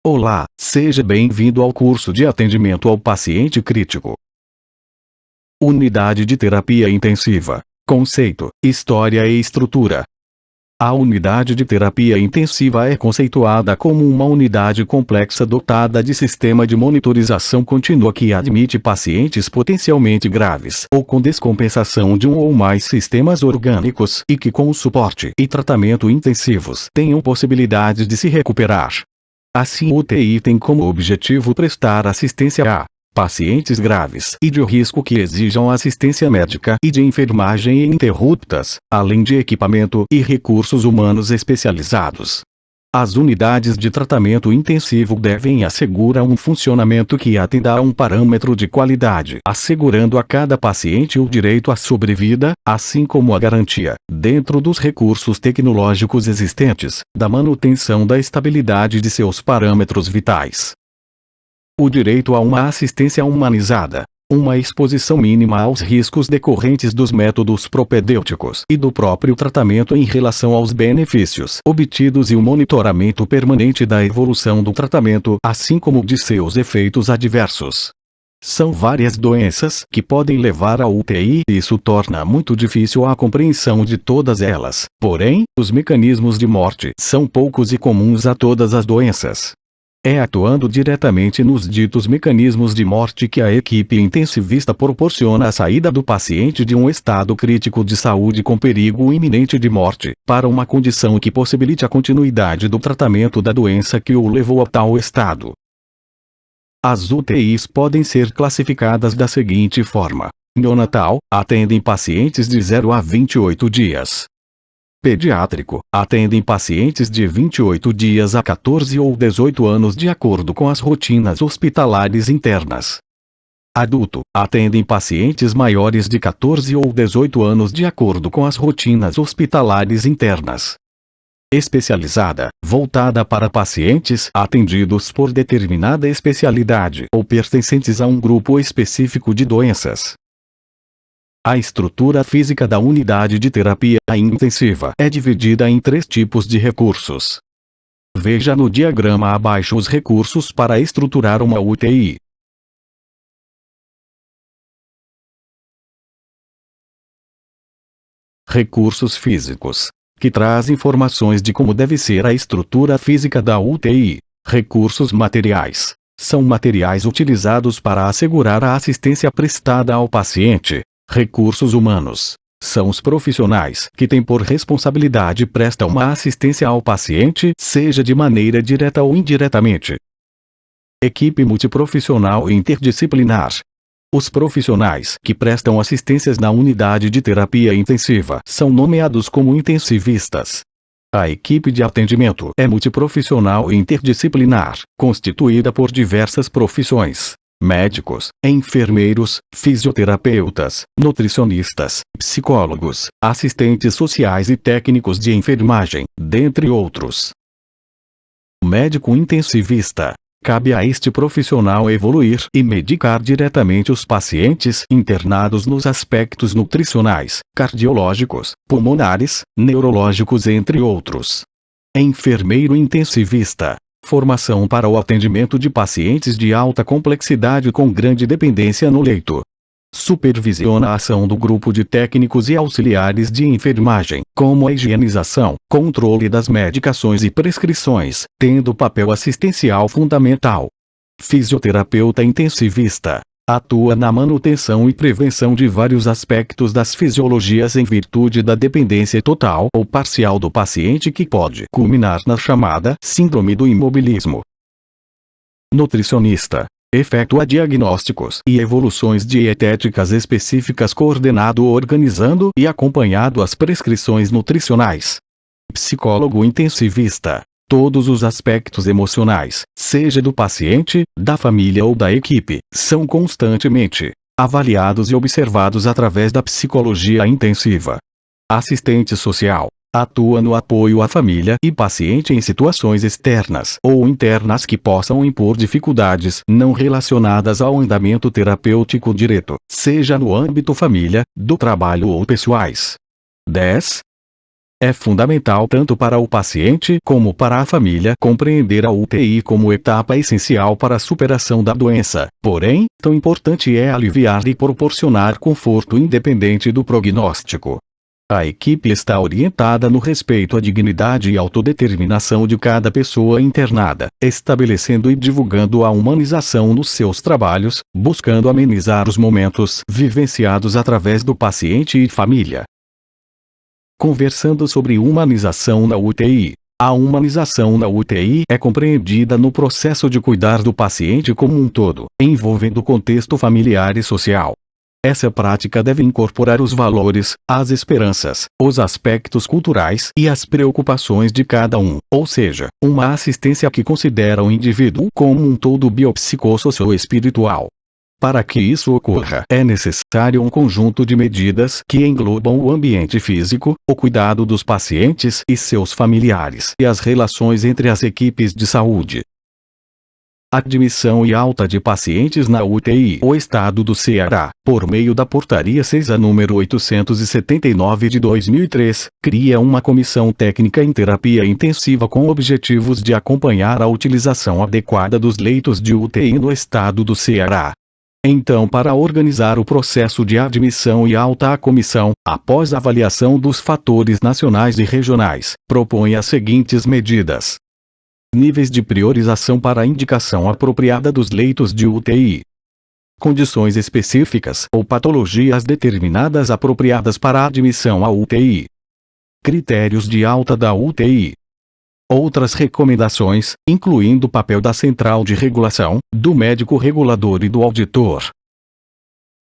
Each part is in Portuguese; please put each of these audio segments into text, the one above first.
Olá, seja bem-vindo ao curso de atendimento ao paciente crítico. Unidade de terapia intensiva. Conceito, história e estrutura. A unidade de terapia intensiva é conceituada como uma unidade complexa dotada de sistema de monitorização contínua que admite pacientes potencialmente graves ou com descompensação de um ou mais sistemas orgânicos e que com o suporte e tratamento intensivos tenham possibilidade de se recuperar. Assim, o UTI tem como objetivo prestar assistência a pacientes graves e de risco que exijam assistência médica e de enfermagem ininterruptas, além de equipamento e recursos humanos especializados. As unidades de tratamento intensivo devem assegurar um funcionamento que atenda a um parâmetro de qualidade, assegurando a cada paciente o direito à sobrevida, assim como a garantia, dentro dos recursos tecnológicos existentes, da manutenção da estabilidade de seus parâmetros vitais. O direito a uma assistência humanizada. Uma exposição mínima aos riscos decorrentes dos métodos propedêuticos e do próprio tratamento em relação aos benefícios obtidos e o monitoramento permanente da evolução do tratamento, assim como de seus efeitos adversos. São várias doenças que podem levar ao UTI e isso torna muito difícil a compreensão de todas elas. Porém, os mecanismos de morte são poucos e comuns a todas as doenças. É atuando diretamente nos ditos mecanismos de morte que a equipe intensivista proporciona a saída do paciente de um estado crítico de saúde com perigo iminente de morte, para uma condição que possibilite a continuidade do tratamento da doença que o levou a tal estado. As UTIs podem ser classificadas da seguinte forma: neonatal, atendem pacientes de 0 a 28 dias. Pediátrico, atendem pacientes de 28 dias a 14 ou 18 anos de acordo com as rotinas hospitalares internas. Adulto, atendem pacientes maiores de 14 ou 18 anos de acordo com as rotinas hospitalares internas. Especializada, voltada para pacientes atendidos por determinada especialidade ou pertencentes a um grupo específico de doenças. A estrutura física da unidade de terapia intensiva é dividida em 3 tipos de recursos. Veja no diagrama abaixo os recursos para estruturar uma UTI. Recursos físicos, que traz informações de como deve ser a estrutura física da UTI. Recursos materiais, são materiais utilizados para assegurar a assistência prestada ao paciente. Recursos humanos, são os profissionais que têm por responsabilidade prestar uma assistência ao paciente, seja de maneira direta ou indiretamente. Equipe multiprofissional e interdisciplinar. Os profissionais que prestam assistências na unidade de terapia intensiva são nomeados como intensivistas. A equipe de atendimento é multiprofissional e interdisciplinar, constituída por diversas profissões: médicos, enfermeiros, fisioterapeutas, nutricionistas, psicólogos, assistentes sociais e técnicos de enfermagem, dentre outros. Médico intensivista. Cabe a este profissional evoluir e medicar diretamente os pacientes internados nos aspectos nutricionais, cardiológicos, pulmonares, neurológicos, entre outros. Enfermeiro intensivista. Formação para o atendimento de pacientes de alta complexidade com grande dependência no leito. Supervisiona a ação do grupo de técnicos e auxiliares de enfermagem, como a higienização, controle das medicações e prescrições, tendo papel assistencial fundamental. Fisioterapeuta intensivista. Atua na manutenção e prevenção de vários aspectos das fisiologias em virtude da dependência total ou parcial do paciente que pode culminar na chamada síndrome do imobilismo. Nutricionista. Efetua diagnósticos e evoluções dietéticas específicas coordenado, organizando e acompanhado as prescrições nutricionais. Psicólogo intensivista. Todos os aspectos emocionais, seja do paciente, da família ou da equipe, são constantemente avaliados e observados através da psicologia intensiva. Assistente social. Atua no apoio à família e paciente em situações externas ou internas que possam impor dificuldades não relacionadas ao andamento terapêutico direto, seja no âmbito família, do trabalho ou pessoais. 10. É fundamental tanto para o paciente como para a família compreender a UTI como etapa essencial para a superação da doença. Porém, tão importante é aliviar e proporcionar conforto independente do prognóstico. A equipe está orientada no respeito à dignidade e autodeterminação de cada pessoa internada, estabelecendo e divulgando a humanização nos seus trabalhos, buscando amenizar os momentos vivenciados através do paciente e família. Conversando sobre humanização na UTI. A humanização na UTI é compreendida no processo de cuidar do paciente como um todo, envolvendo o contexto familiar e social. Essa prática deve incorporar os valores, as esperanças, os aspectos culturais e as preocupações de cada um, ou seja, uma assistência que considera o indivíduo como um todo biopsicossocioespiritual. Para que isso ocorra, é necessário um conjunto de medidas que englobam o ambiente físico, o cuidado dos pacientes e seus familiares e as relações entre as equipes de saúde. Admissão e alta de pacientes na UTI. O Estado do Ceará, por meio da Portaria 6A número 879 de 2003, cria uma comissão técnica em terapia intensiva com objetivos de acompanhar a utilização adequada dos leitos de UTI no Estado do Ceará. Então, para organizar o processo de admissão e alta, a comissão, após avaliação dos fatores nacionais e regionais, propõe as seguintes medidas. Níveis de priorização para a indicação apropriada dos leitos de UTI. Condições específicas ou patologias determinadas apropriadas para a admissão à UTI. Critérios de alta da UTI. Outras recomendações, incluindo o papel da central de regulação, do médico regulador e do auditor.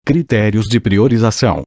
Critérios de priorização.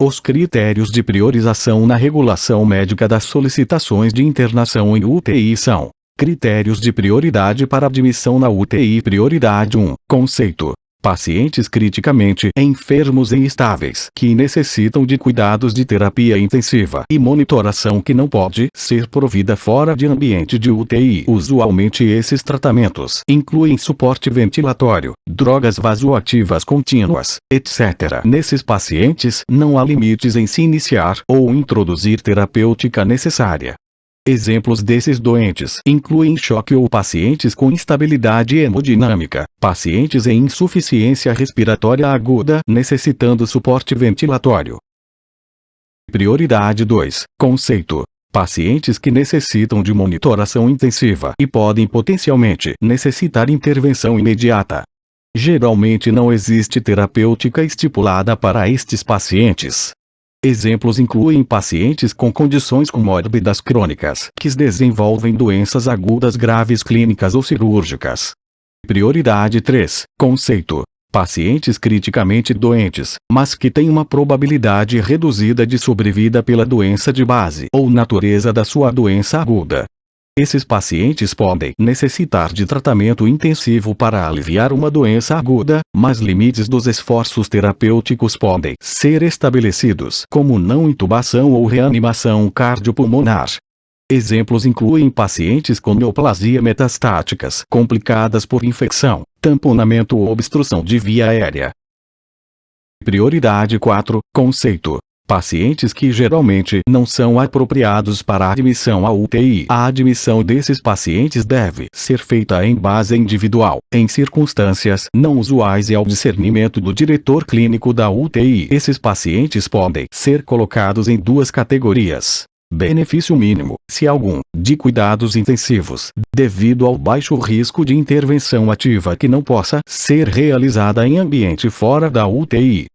Os critérios de priorização na regulação médica das solicitações de internação em UTI são: critérios de prioridade para admissão na UTI. Prioridade 1. Conceito: pacientes criticamente enfermos e instáveis que necessitam de cuidados de terapia intensiva e monitoração que não pode ser provida fora de ambiente de UTI. Usualmente esses tratamentos incluem suporte ventilatório, drogas vasoativas contínuas, etc. Nesses pacientes não há limites em se iniciar ou introduzir terapêutica necessária. Exemplos desses doentes incluem choque ou pacientes com instabilidade hemodinâmica, pacientes em insuficiência respiratória aguda necessitando suporte ventilatório. Prioridade 2. Conceito: pacientes que necessitam de monitoração intensiva e podem potencialmente necessitar intervenção imediata. Geralmente não existe terapêutica estipulada para estes pacientes. Exemplos incluem pacientes com condições comórbidas crônicas que desenvolvem doenças agudas graves clínicas ou cirúrgicas. Prioridade 3. Conceito: pacientes criticamente doentes, mas que têm uma probabilidade reduzida de sobrevida pela doença de base ou natureza da sua doença aguda. Esses pacientes podem necessitar de tratamento intensivo para aliviar uma doença aguda, mas limites dos esforços terapêuticos podem ser estabelecidos, como não intubação ou reanimação cardiopulmonar. Exemplos incluem pacientes com neoplasia metastáticas complicadas por infecção, tamponamento ou obstrução de via aérea. Prioridade 4. Conceito: pacientes que geralmente não são apropriados para a admissão à UTI. A admissão desses pacientes deve ser feita em base individual, em circunstâncias não usuais e ao discernimento do diretor clínico da UTI. Esses pacientes podem ser colocados em duas categorias. Benefício mínimo, se algum, de cuidados intensivos, devido ao baixo risco de intervenção ativa que não possa ser realizada em ambiente fora da UTI.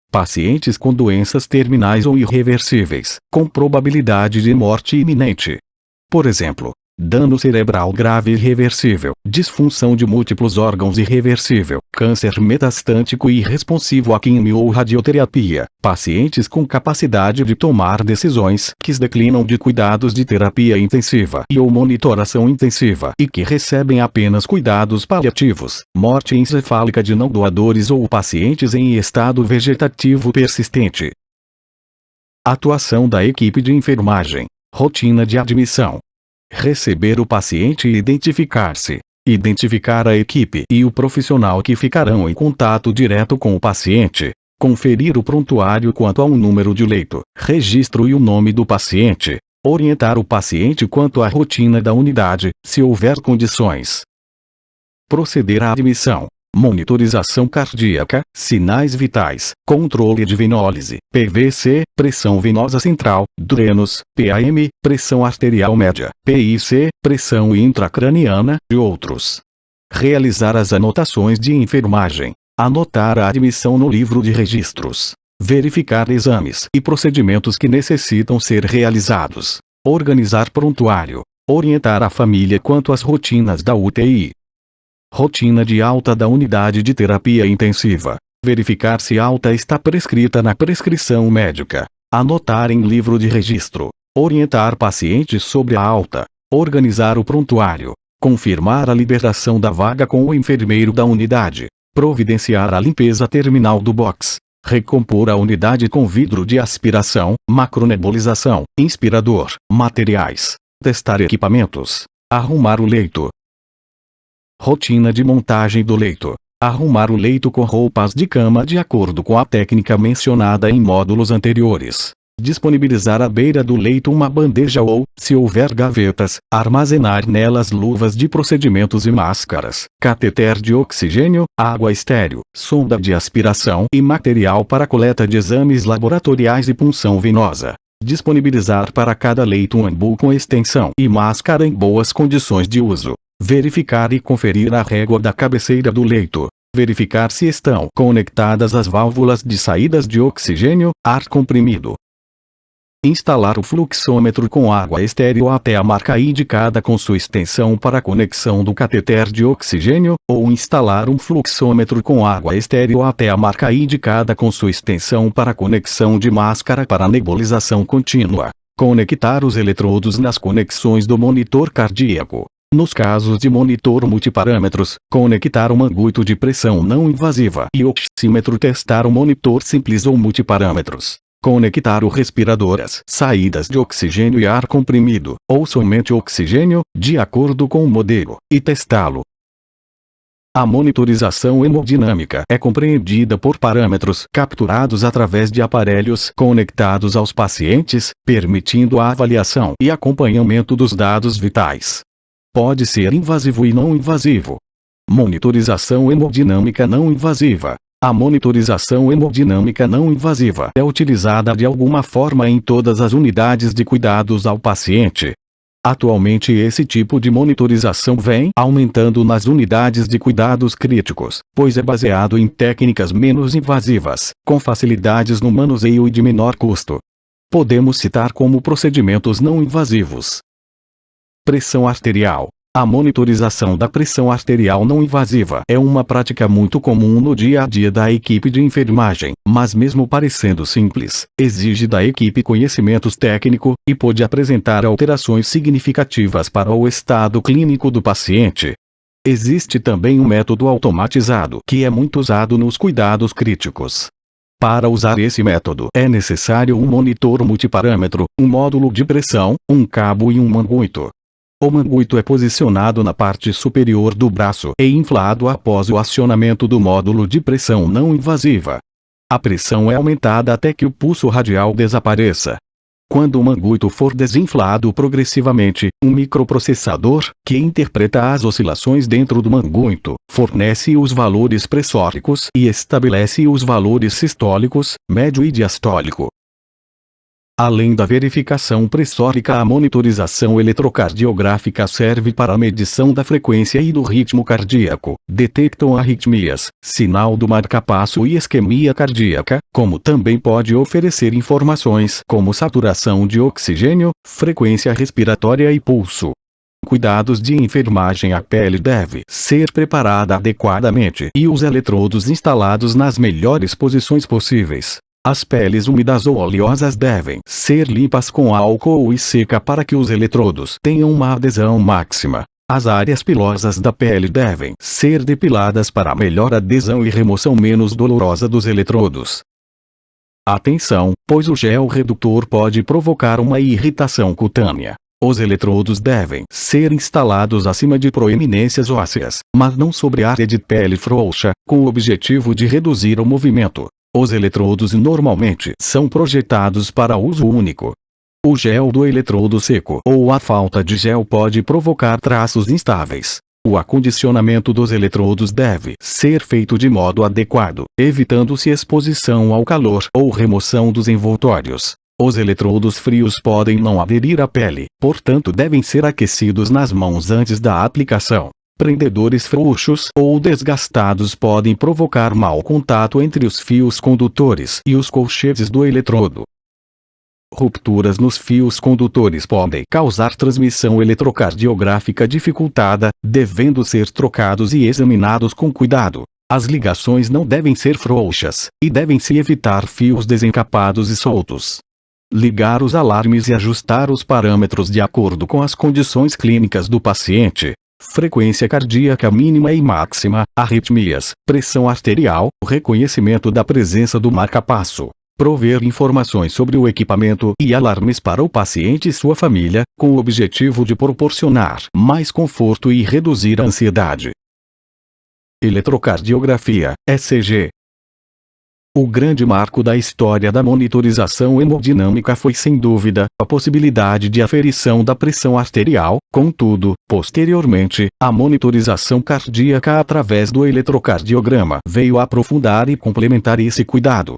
Pacientes com doenças terminais ou irreversíveis, com probabilidade de morte iminente. Por exemplo, dano cerebral grave irreversível, disfunção de múltiplos órgãos irreversível, câncer metastático e irresponsivo à quimio ou radioterapia, pacientes com capacidade de tomar decisões que declinam de cuidados de terapia intensiva e ou monitoração intensiva e que recebem apenas cuidados paliativos, morte encefálica de não doadores ou pacientes em estado vegetativo persistente. Atuação da equipe de enfermagem. Rotina de admissão. Receber o paciente e identificar-se. Identificar a equipe e o profissional que ficarão em contato direto com o paciente. conferir o prontuário quanto ao número de leito, registro e o nome do paciente, orientar o paciente quanto à rotina da unidade, se houver condições. Proceder à admissão, monitorização cardíaca, sinais vitais, controle de venólise, PVC, pressão venosa central, drenos, PAM, pressão arterial média, PIC, pressão intracraniana, e outros. Realizar as anotações de enfermagem, anotar a admissão no livro de registros, verificar exames e procedimentos que necessitam ser realizados, organizar prontuário, orientar a família quanto às rotinas da UTI. Rotina de alta da unidade de terapia intensiva. Verificar se alta está prescrita na prescrição médica. Anotar em livro de registro. Orientar pacientes sobre a alta. Organizar o prontuário. Confirmar a liberação da vaga com o enfermeiro da unidade. Providenciar a limpeza terminal do box. Recompor a unidade com vidro de aspiração, macronebulização, inspirador, materiais. Testar equipamentos. Arrumar o leito. Rotina de montagem do leito. Arrumar o leito com roupas de cama de acordo com a técnica mencionada em módulos anteriores. Disponibilizar à beira do leito uma bandeja ou, se houver gavetas, armazenar nelas luvas de procedimentos e máscaras, cateter de oxigênio, água estéril, sonda de aspiração e material para coleta de exames laboratoriais e punção venosa. Disponibilizar para cada leito um ambu com extensão e máscara em boas condições de uso. Verificar e conferir a régua da cabeceira do leito. Verificar se estão conectadas as válvulas de saídas de oxigênio, ar comprimido. Instalar o fluxômetro com água estéril até a marca indicada com sua extensão para a conexão do cateter de oxigênio, ou instalar um fluxômetro com água estéril até a marca indicada com sua extensão para a conexão de máscara para nebulização contínua. Conectar os eletrodos nas conexões do monitor cardíaco. Nos casos de monitor multiparâmetros, conectar o manguito de pressão não invasiva e oxímetro testar o monitor simples ou multiparâmetros. Conectar o respirador às saídas de oxigênio e ar comprimido, ou somente oxigênio, de acordo com o modelo, e testá-lo. A monitorização hemodinâmica é compreendida por parâmetros capturados através de aparelhos conectados aos pacientes, permitindo a avaliação e acompanhamento dos dados vitais. Pode ser invasivo e não invasivo. Monitorização hemodinâmica não invasiva. A monitorização hemodinâmica não invasiva é utilizada de alguma forma em todas as unidades de cuidados ao paciente. Atualmente esse tipo de monitorização vem aumentando nas unidades de cuidados críticos, pois é baseado em técnicas menos invasivas, com facilidades no manuseio e de menor custo. Podemos citar como procedimentos não invasivos. Pressão arterial. A monitorização da pressão arterial não invasiva é uma prática muito comum no dia a dia da equipe de enfermagem, mas mesmo parecendo simples, exige da equipe conhecimentos técnicos e pode apresentar alterações significativas para o estado clínico do paciente. Existe também um método automatizado que é muito usado nos cuidados críticos. Para usar esse método é necessário um monitor multiparâmetro, um módulo de pressão, um cabo e um manguito. O manguito é posicionado na parte superior do braço e inflado após o acionamento do módulo de pressão não invasiva. A pressão é aumentada até que o pulso radial desapareça. Quando o manguito for desinflado progressivamente, um microprocessador, que interpreta as oscilações dentro do manguito, fornece os valores pressóricos e estabelece os valores sistólicos, médio e diastólico. Além da verificação pressórica, a monitorização eletrocardiográfica serve para a medição da frequência e do ritmo cardíaco, detectam arritmias, sinal do marcapasso e isquemia cardíaca, como também pode oferecer informações como saturação de oxigênio, frequência respiratória e pulso. Cuidados de enfermagem. A pele deve ser preparada adequadamente e os eletrodos instalados nas melhores posições possíveis. As peles úmidas ou oleosas devem ser limpas com álcool e seca para que os eletrodos tenham uma adesão máxima. As áreas pilosas da pele devem ser depiladas para melhor adesão e remoção menos dolorosa dos eletrodos. Atenção, pois o gel redutor pode provocar uma irritação cutânea. Os eletrodos devem ser instalados acima de proeminências ósseas, mas não sobre área de pele frouxa, com o objetivo de reduzir o movimento. Os eletrodos normalmente são projetados para uso único. O gel do eletrodo seco ou a falta de gel pode provocar traços instáveis. O acondicionamento dos eletrodos deve ser feito de modo adequado, evitando-se exposição ao calor ou remoção dos envoltórios. Os eletrodos frios podem não aderir à pele, portanto devem ser aquecidos nas mãos antes da aplicação. Prendedores frouxos ou desgastados podem provocar mau contato entre os fios condutores e os colchetes do eletrodo. Rupturas nos fios condutores podem causar transmissão eletrocardiográfica dificultada, devendo ser trocados e examinados com cuidado. As ligações não devem ser frouxas, e devem-se evitar fios desencapados e soltos. Ligar os alarmes e ajustar os parâmetros de acordo com as condições clínicas do paciente. Frequência cardíaca mínima e máxima, arritmias, pressão arterial, reconhecimento da presença do marca-passo. Prover informações sobre o equipamento e alarmes para o paciente e sua família, com o objetivo de proporcionar mais conforto e reduzir a ansiedade. Eletrocardiografia, ECG. O grande marco da história da monitorização hemodinâmica foi sem dúvida a possibilidade de aferição da pressão arterial. Contudo, posteriormente, a monitorização cardíaca através do eletrocardiograma veio aprofundar e complementar esse cuidado.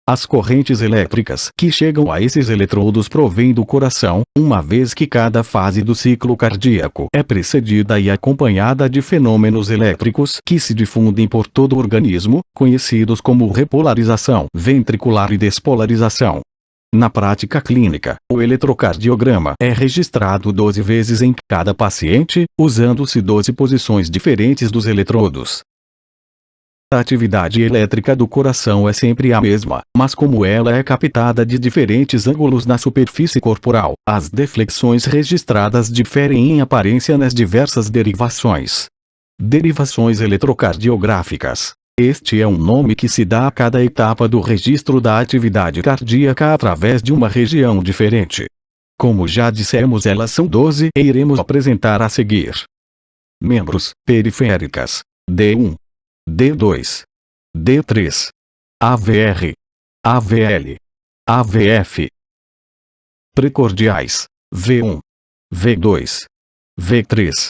As correntes elétricas que chegam a esses eletrodos provêm do coração, uma vez que cada fase do ciclo cardíaco é precedida e acompanhada de fenômenos elétricos que se difundem por todo o organismo, conhecidos como repolarização ventricular e despolarização. Na prática clínica, o eletrocardiograma é registrado 12 vezes em cada paciente, usando-se 12 posições diferentes dos eletrodos. A atividade elétrica do coração é sempre a mesma, mas como ela é captada de diferentes ângulos na superfície corporal, as deflexões registradas diferem em aparência nas diversas derivações. Derivações eletrocardiográficas. Este é um nome que se dá a cada etapa do registro da atividade cardíaca através de uma região diferente. Como já dissemos, elas são 12 e iremos apresentar a seguir. Membros periféricas. D1. D2, D3, AVR, AVL, AVF. Precordiais, V1, V2, V3,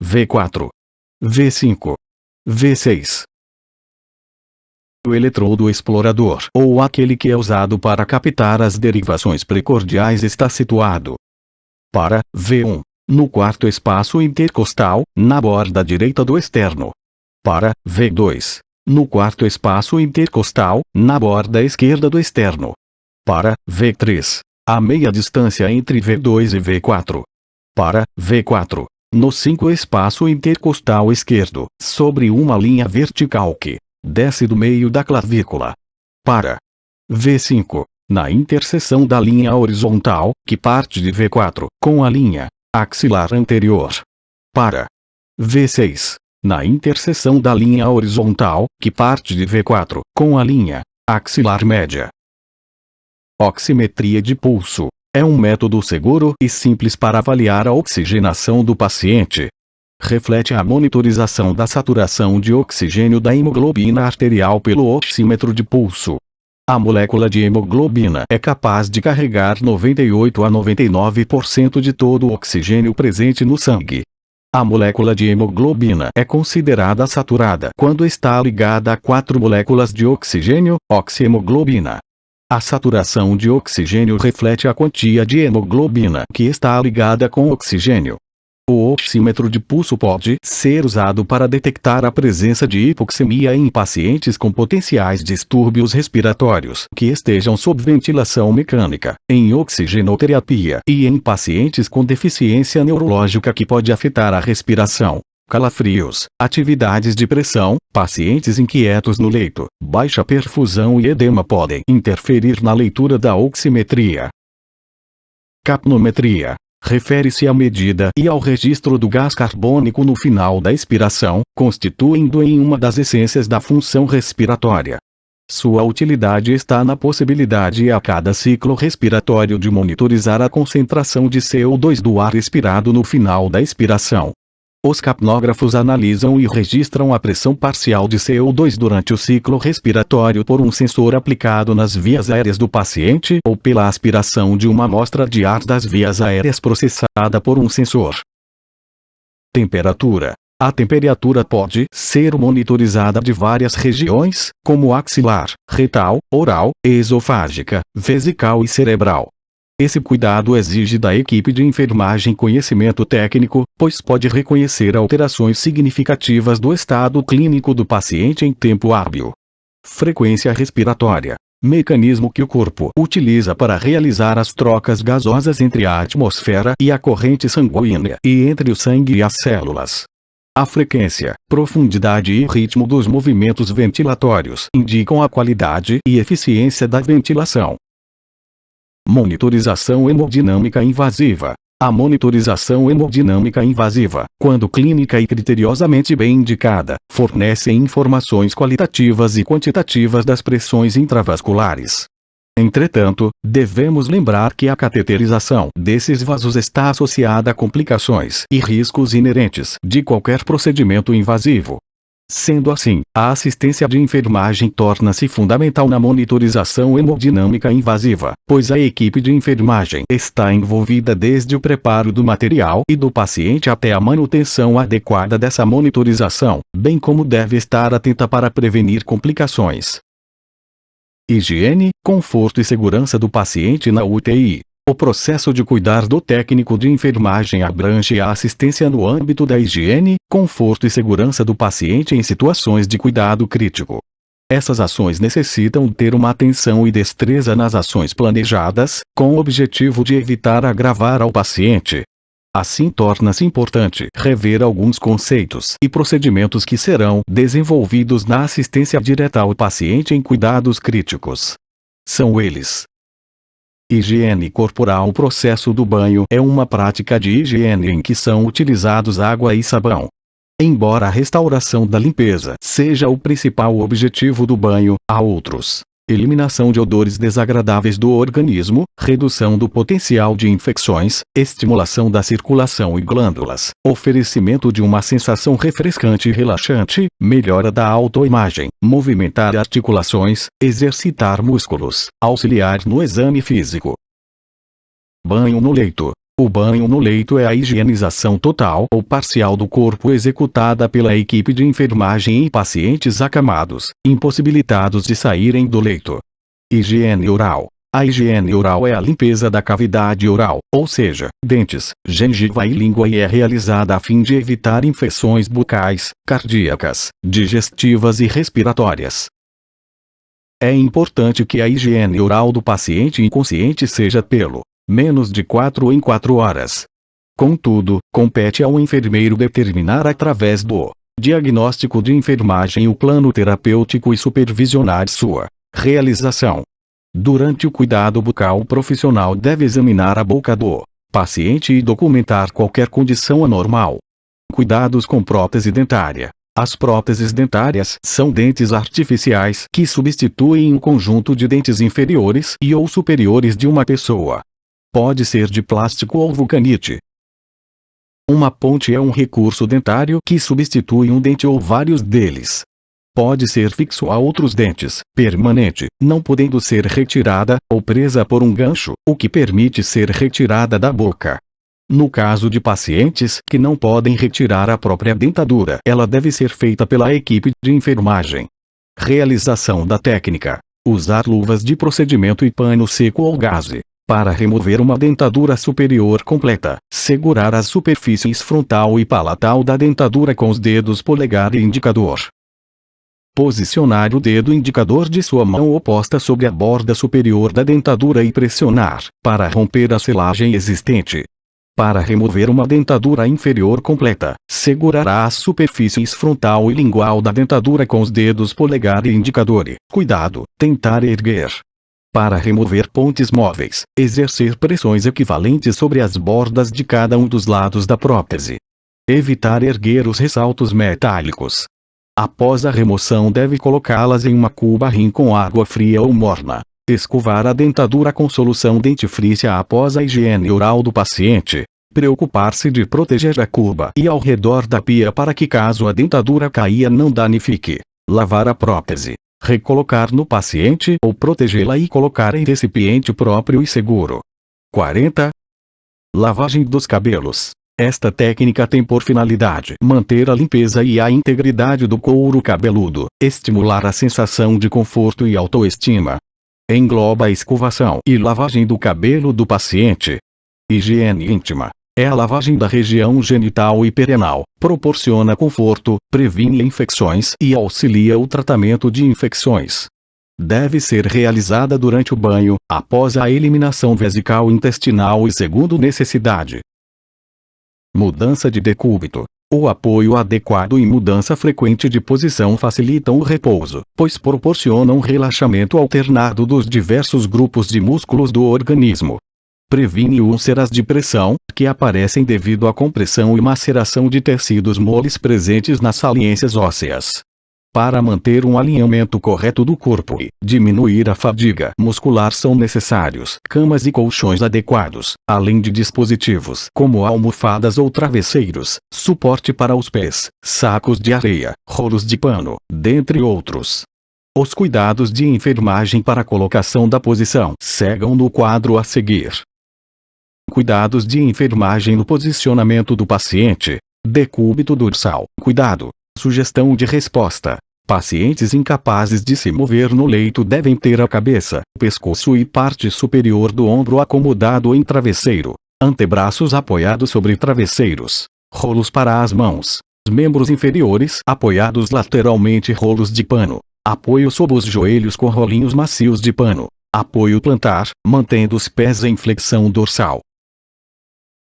V4, V5, V6. O eletrodo explorador, ou aquele que é usado para captar as derivações precordiais, está situado para V1, no quarto espaço intercostal, na borda direita do externo. Para V2, no quarto espaço intercostal, na borda esquerda do externo. Para V3, a meia distância entre V2 e V4. Para V4, no 5 espaço intercostal esquerdo, sobre uma linha vertical que desce do meio da clavícula. Para V5, na interseção da linha horizontal, que parte de V4, com a linha axilar anterior. Para V6, na interseção da linha horizontal, que parte de V4, com a linha axilar média. Oximetria de pulso. É um método seguro e simples para avaliar a oxigenação do paciente. Reflete a monitorização da saturação de oxigênio da hemoglobina arterial pelo oxímetro de pulso. A molécula de hemoglobina é capaz de carregar 98 a 99% de todo o oxigênio presente no sangue. A molécula de hemoglobina é considerada saturada quando está ligada a 4 moléculas de oxigênio, oxihemoglobina. A saturação de oxigênio reflete a quantia de hemoglobina que está ligada com oxigênio. O oxímetro de pulso pode ser usado para detectar a presença de hipoxemia em pacientes com potenciais distúrbios respiratórios que estejam sob ventilação mecânica, em oxigenoterapia e em pacientes com deficiência neurológica que pode afetar a respiração. Calafrios, atividades de pressão, pacientes inquietos no leito, baixa perfusão e edema podem interferir na leitura da oximetria. Capnometria. Refere-se à medida e ao registro do gás carbônico no final da expiração, constituindo em uma das essências da função respiratória. Sua utilidade está na possibilidade a cada ciclo respiratório de monitorizar a concentração de CO2 do ar expirado no final da expiração. Os capnógrafos analisam e registram a pressão parcial de CO2 durante o ciclo respiratório por um sensor aplicado nas vias aéreas do paciente ou pela aspiração de uma amostra de ar das vias aéreas processada por um sensor. Temperatura. A temperatura pode ser monitorizada de várias regiões, como axilar, retal, oral, esofágica, vesical e cerebral. Esse cuidado exige da equipe de enfermagem conhecimento técnico, pois pode reconhecer alterações significativas do estado clínico do paciente em tempo hábil. Frequência respiratória. Mecanismo que o corpo utiliza para realizar as trocas gasosas entre a atmosfera e a corrente sanguínea e entre o sangue e as células. A frequência, profundidade e ritmo dos movimentos ventilatórios indicam a qualidade e eficiência da ventilação. Monitorização hemodinâmica invasiva. A monitorização hemodinâmica invasiva, quando clínica e criteriosamente bem indicada, fornece informações qualitativas e quantitativas das pressões intravasculares. Entretanto, devemos lembrar que a cateterização desses vasos está associada a complicações e riscos inerentes de qualquer procedimento invasivo. Sendo assim, a assistência de enfermagem torna-se fundamental na monitorização hemodinâmica invasiva, pois a equipe de enfermagem está envolvida desde o preparo do material e do paciente até a manutenção adequada dessa monitorização, bem como deve estar atenta para prevenir complicações. Higiene, conforto e segurança do paciente na UTI. O processo de cuidar do técnico de enfermagem abrange a assistência no âmbito da higiene, conforto e segurança do paciente em situações de cuidado crítico. Essas ações necessitam ter uma atenção e destreza nas ações planejadas, com o objetivo de evitar agravar ao paciente. Assim torna-se importante rever alguns conceitos e procedimentos que serão desenvolvidos na assistência direta ao paciente em cuidados críticos. São eles: higiene corporal. O processo do banho é uma prática de higiene em que são utilizados água e sabão. Embora a restauração da limpeza seja o principal objetivo do banho, há outros: eliminação de odores desagradáveis do organismo, redução do potencial de infecções, estimulação da circulação e glândulas, oferecimento de uma sensação refrescante e relaxante, melhora da autoimagem, movimentar articulações, exercitar músculos, auxiliar no exame físico. Banho no leito. O banho no leito é a higienização total ou parcial do corpo executada pela equipe de enfermagem em pacientes acamados, impossibilitados de saírem do leito. Higiene oral. A higiene oral é a limpeza da cavidade oral, ou seja, dentes, gengiva e língua, e é realizada a fim de evitar infecções bucais, cardíacas, digestivas e respiratórias. É importante que a higiene oral do paciente inconsciente seja pelo menos de 4 em 4 horas. Contudo, compete ao enfermeiro determinar através do diagnóstico de enfermagem o plano terapêutico e supervisionar sua realização. Durante o cuidado bucal, o profissional deve examinar a boca do paciente e documentar qualquer condição anormal. Cuidados com prótese dentária. As próteses dentárias são dentes artificiais que substituem um conjunto de dentes inferiores e ou superiores de uma pessoa. Pode ser de plástico ou vulcanite. Uma ponte é um recurso dentário que substitui um dente ou vários deles. Pode ser fixo a outros dentes, permanente, não podendo ser retirada, ou presa por um gancho, o que permite ser retirada da boca. No caso de pacientes que não podem retirar a própria dentadura, ela deve ser feita pela equipe de enfermagem. Realização da técnica: usar luvas de procedimento e pano seco ou gaze para remover uma dentadura superior completa. Segurar as superfícies frontal e palatal da dentadura com os dedos polegar e indicador. Posicionar o dedo indicador de sua mão oposta sobre a borda superior da dentadura e pressionar, para romper a selagem existente. Para remover uma dentadura inferior completa, segurará as superfícies frontal e lingual da dentadura com os dedos polegar e indicador e, cuidado, tentar erguer. Para remover pontes móveis, exercer pressões equivalentes sobre as bordas de cada um dos lados da prótese. Evitar erguer os ressaltos metálicos. Após a remoção, deve colocá-las em uma cuba-rim com água fria ou morna. Escovar a dentadura com solução dentifrícia após a higiene oral do paciente. Preocupar-se de proteger a cuba e ao redor da pia para que caso a dentadura caia não danifique. Lavar a prótese. Recolocar no paciente ou protegê-la e colocar em recipiente próprio e seguro. 40. Lavagem dos cabelos. Esta técnica tem por finalidade manter a limpeza e a integridade do couro cabeludo, estimular a sensação de conforto e autoestima. Engloba a escovação e lavagem do cabelo do paciente. Higiene íntima. É a lavagem da região genital e perianal, proporciona conforto, previne infecções e auxilia o tratamento de infecções. Deve ser realizada durante o banho, após a eliminação vesical intestinal e segundo necessidade. Mudança de decúbito. O apoio adequado e mudança frequente de posição facilitam o repouso, pois proporcionam relaxamento alternado dos diversos grupos de músculos do organismo. Previne úlceras de pressão, que aparecem devido à compressão e maceração de tecidos moles presentes nas saliências ósseas. Para manter um alinhamento correto do corpo e diminuir a fadiga muscular são necessários camas e colchões adequados, além de dispositivos como almofadas ou travesseiros, suporte para os pés, sacos de areia, rolos de pano, dentre outros. Os cuidados de enfermagem para a colocação da posição seguem no quadro a seguir. Cuidados de enfermagem no posicionamento do paciente. Decúbito dorsal. Cuidado. Sugestão de resposta. Pacientes incapazes de se mover no leito devem ter a cabeça, pescoço e parte superior do ombro acomodado em travesseiro. Antebraços apoiados sobre travesseiros. Rolos para as mãos. Membros inferiores apoiados lateralmente, rolos de pano. Apoio sob os joelhos com rolinhos macios de pano. Apoio plantar, mantendo os pés em flexão dorsal.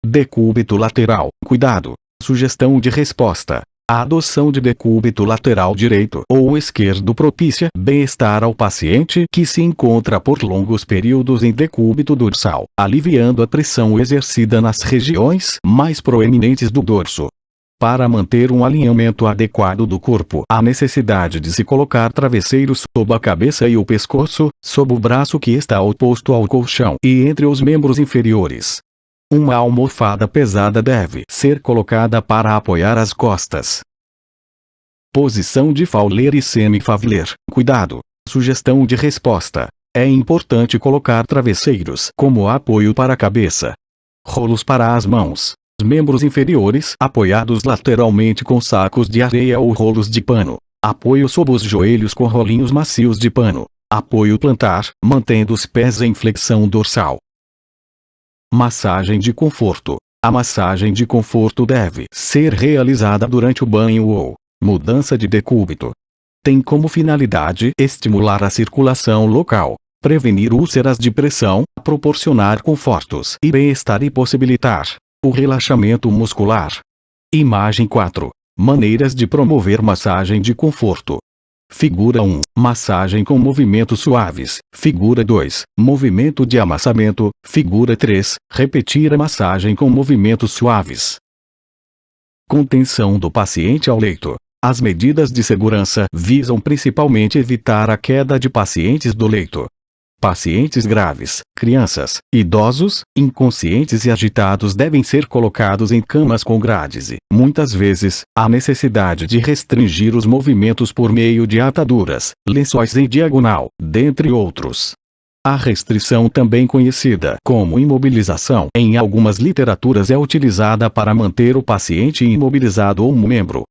Decúbito lateral. Cuidado. Sugestão de resposta. A adoção de decúbito lateral direito ou esquerdo propicia bem-estar ao paciente que se encontra por longos períodos em decúbito dorsal, aliviando a pressão exercida nas regiões mais proeminentes do dorso. Para manter um alinhamento adequado do corpo, há necessidade de se colocar travesseiros sob a cabeça e o pescoço, sob o braço que está oposto ao colchão e entre os membros inferiores. Uma almofada pesada deve ser colocada para apoiar as costas. Posição de Fowler e semi-Fowler. Cuidado. Sugestão de resposta. É importante colocar travesseiros como apoio para a cabeça. Rolos para as mãos. Membros inferiores apoiados lateralmente com sacos de areia ou rolos de pano. Apoio sob os joelhos com rolinhos macios de pano. Apoio plantar, mantendo os pés em flexão dorsal. Massagem de conforto. A massagem de conforto deve ser realizada durante o banho ou mudança de decúbito. Tem como finalidade estimular a circulação local, prevenir úlceras de pressão, proporcionar confortos e bem-estar e possibilitar o relaxamento muscular. Imagem 4. Maneiras de promover massagem de conforto. Figura 1. Massagem com movimentos suaves. Figura 2. Movimento de amassamento. Figura 3. Repetir a massagem com movimentos suaves. Contenção do paciente ao leito. As medidas de segurança visam principalmente evitar a queda de pacientes do leito. Pacientes graves, crianças, idosos, inconscientes e agitados devem ser colocados em camas com grades e, muitas vezes, há necessidade de restringir os movimentos por meio de ataduras, lençóis em diagonal, dentre outros. A restrição, também conhecida como imobilização, em algumas literaturas é utilizada para manter o paciente imobilizado ou um membro.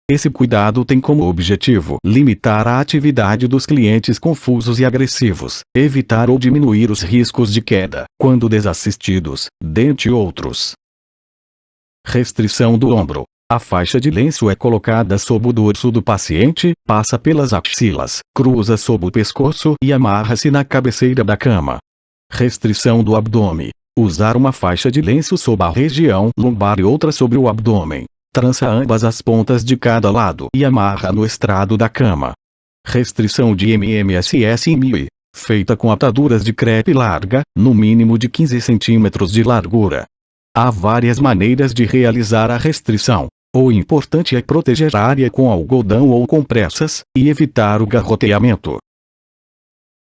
Esse cuidado tem como objetivo limitar a atividade dos clientes confusos e agressivos, evitar ou diminuir os riscos de queda, quando desassistidos, dentre outros. Restrição do ombro. A faixa de lenço é colocada sob o dorso do paciente, passa pelas axilas, cruza sob o pescoço e amarra-se na cabeceira da cama. Restrição do abdômen. Usar uma faixa de lenço sob a região lombar e outra sobre o abdômen. Trança ambas as pontas de cada lado e amarra no estrado da cama. Restrição de MMSS e MI. Feita com ataduras de crepe larga, no mínimo de 15 cm de largura. Há várias maneiras de realizar a restrição. O importante é proteger a área com algodão ou compressas, e evitar o garroteamento.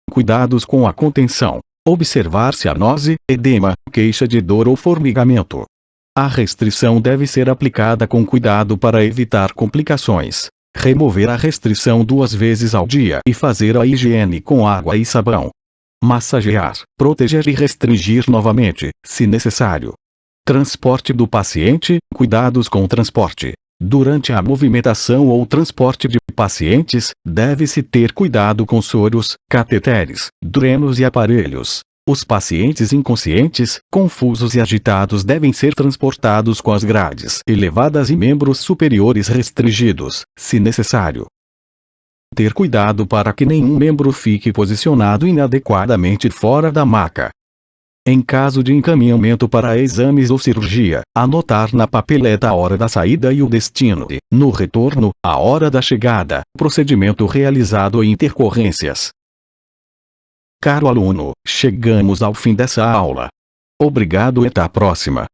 Cuidados com a contenção. Observar cianose, edema, queixa de dor ou formigamento. A restrição deve ser aplicada com cuidado para evitar complicações. Remover a restrição 2 vezes ao dia e fazer a higiene com água e sabão. Massagear, proteger e restringir novamente, se necessário. Transporte do paciente, cuidados com o transporte. Durante a movimentação ou transporte de pacientes, deve-se ter cuidado com soros, cateteres, drenos e aparelhos. Os pacientes inconscientes, confusos e agitados devem ser transportados com as grades elevadas e membros superiores restringidos, se necessário. Ter cuidado para que nenhum membro fique posicionado inadequadamente fora da maca. Em caso de encaminhamento para exames ou cirurgia, anotar na papeleta a hora da saída e o destino e, no retorno, a hora da chegada, procedimento realizado e intercorrências. Caro aluno, chegamos ao fim dessa aula. Obrigado e até a próxima.